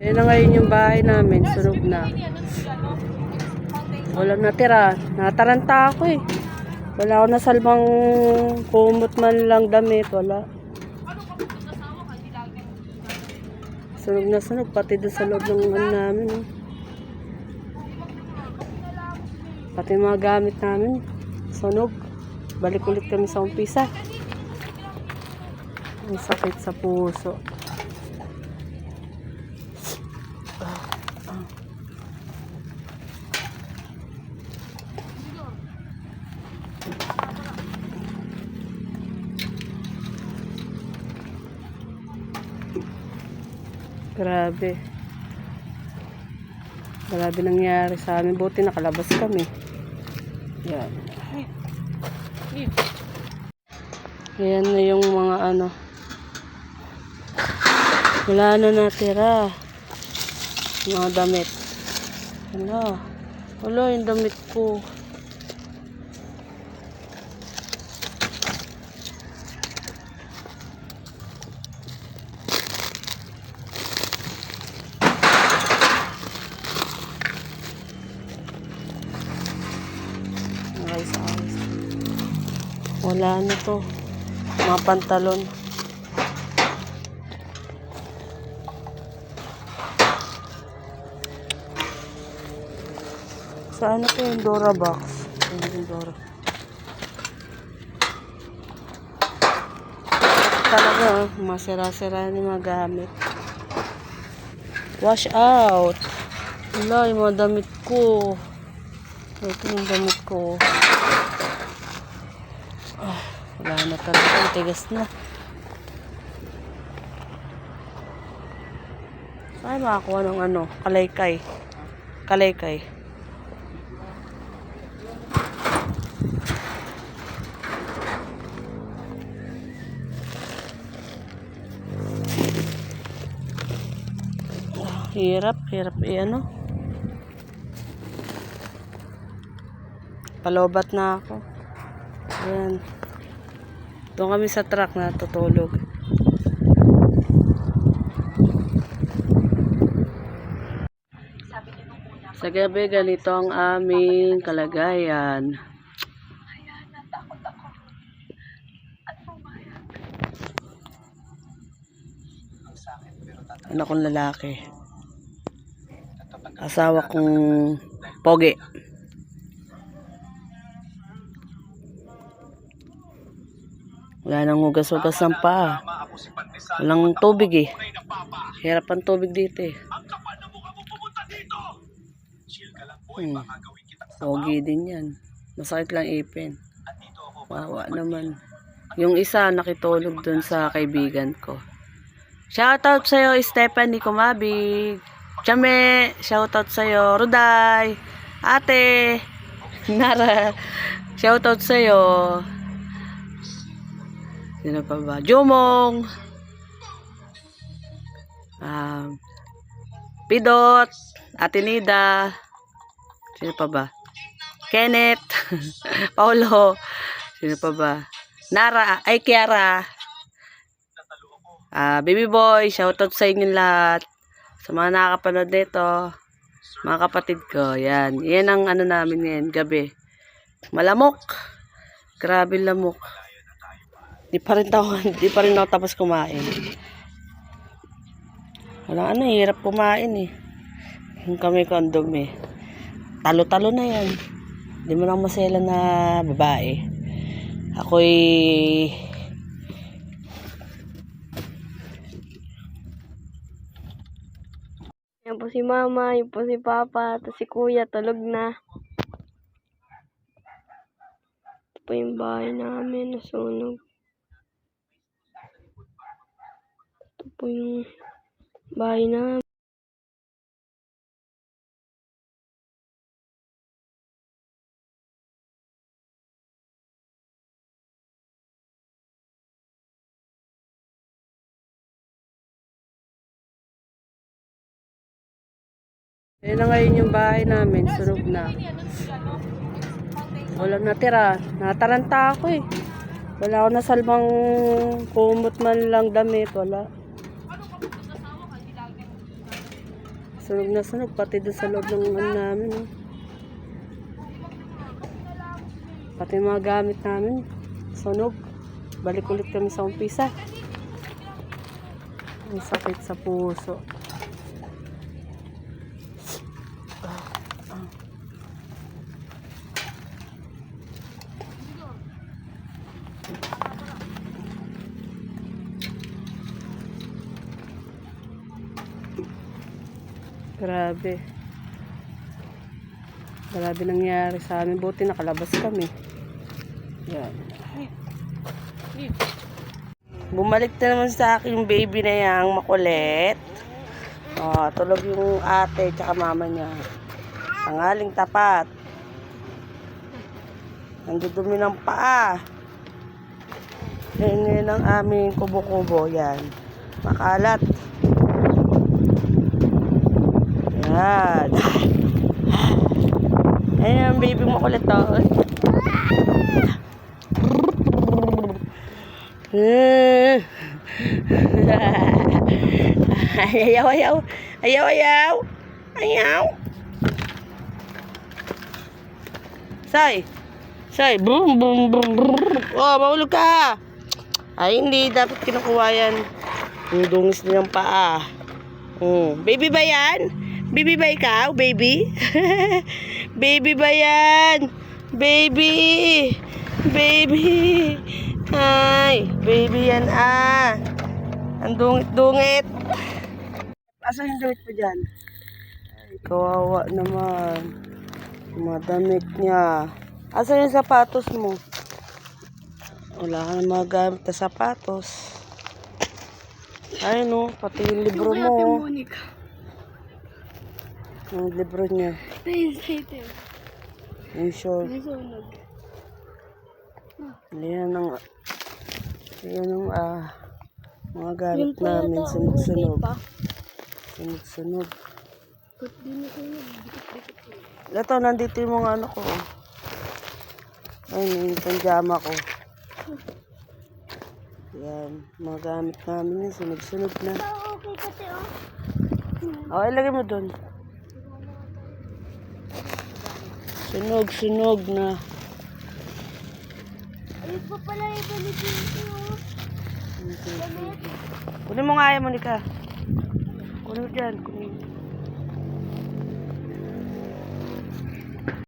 Ayan na ngayon yung bahay namin, sunog na. Walang natira. Nataranta ako eh. Wala ako nasalbang kumot man lang damit. Wala. Sunog na sunog. Pati doon sa loob ng ano namin. Eh. Pati mga gamit namin. Sunog. Balik ulit kami sa umpisa. Ang sakit sa puso. Grabe. Grabe nangyari sa amin. Buti nakalabas kami. Yan. Ayan na yung mga ano. Wala na natira. Mga damit. Wala. Wala yung damit ko. Ayos. Wala na to. Mga pantalon. Saan ito yung Dora box? Yung Dora. Talaga, masira-sira yung mga gamit. Wash out. Wala, yung mga damit ko. Ito yung damit ko. Wala na talaga. Tigas na. Saan makakuha ng ano? Kalaykay. Kalaykay. Hirap ano. Palobat na ako. Ayan. Doon kami sa truck na tutulog. Sa gabi ganito ang aming kalagayan. Anak kong lalaki. Asawa kong pogi. Wala nang hugas-hugas ng paa. Walang tubig eh. Hirap ang tubig dito eh. Pogi din yan. Masakit lang ipin. Wawa naman. Yung isa nakitulog dun sa kaibigan ko. Shoutout sa'yo, Stephanie Kumabig. Chame, shoutout sa'yo. Ruday, ate, Nara, shoutout sa'yo. Sino pa ba? Jumong, Pidot, Ate Nida, sino pa ba? Kenneth, Paulo, sino pa ba? Nara, ay Kiara, Baby Boy, shoutout sa inyo lahat. Sa mga nakakapanood nito, mga kapatid ko, yan. Yan ang ano namin ngayon, gabi. Malamok. Grabe lamok. Di pa rin ako tapos kumain. Walang ano, hirap kumain eh. Yung kami ko ang dumi. Talo-talo na yan. Di mo lang masela na babae. Ako'y yan po si Mama, yan po si Papa, tapos si Kuya, tulog na. Ito po yung bahay namin, nasunog. Ito po yung bahay namin. Ayan na ngayon yung bahay namin, sunog na. Walang natira. Nataranta ako eh. Wala ako nasalbang kumot man lang damit. Wala. Sunog na sunog, pati doon sa loob ng ano namin. Oh. Pati yung mga gamit namin, sunog. Balik ulit kami sa umpisa. Ang sakit sa puso. Grabe. Grabe nangyari sa amin. Buti nakalabas kami. Yan. Bumalik na naman sa akin yung baby na yang makulit. Oh, tulog yung ate tsaka mama niya. Tangaling tapat. Nandudumi ng paa. Ngayon ang aming kubo-kubo. Yan. Makalat. Yan. Ayan ang baby mo kulit to. Ayaw, ayaw. Ayaw, ayaw. Ayaw. Say. Say. Boom, boom, boom, boom. Oh, mahulog ka. Ay, hindi. Dapat kinukuha yan. Yung dungis nilang paa. Baby ba yan? Baby ba ikaw? Baby? Baby ba yan? Baby! Baby! Ay! Baby yan ah! Ang dungit-dungit! Asan yung damit mo dyan? Ay, kawawa naman. Madamit niya. Asan yung sapatos mo? Wala ka na mga gamit na sapatos. Ay no, pati yung libro mo. Yung libro niya. Yung short. Yan ang mga gamit namin. Sunog-sunog. Sunog-sunog. Ito, nandito yung mga ano ko. Ayun, yung panjama ko. Yan, mga gamit namin yun. Sunog-sunog na. O, ilagay mo doon. Sunog-sunog na. Ayun pa pala yung balikin ko. Kunin mo nga yan, Monica. Kunin mo dyan. Kunin mo.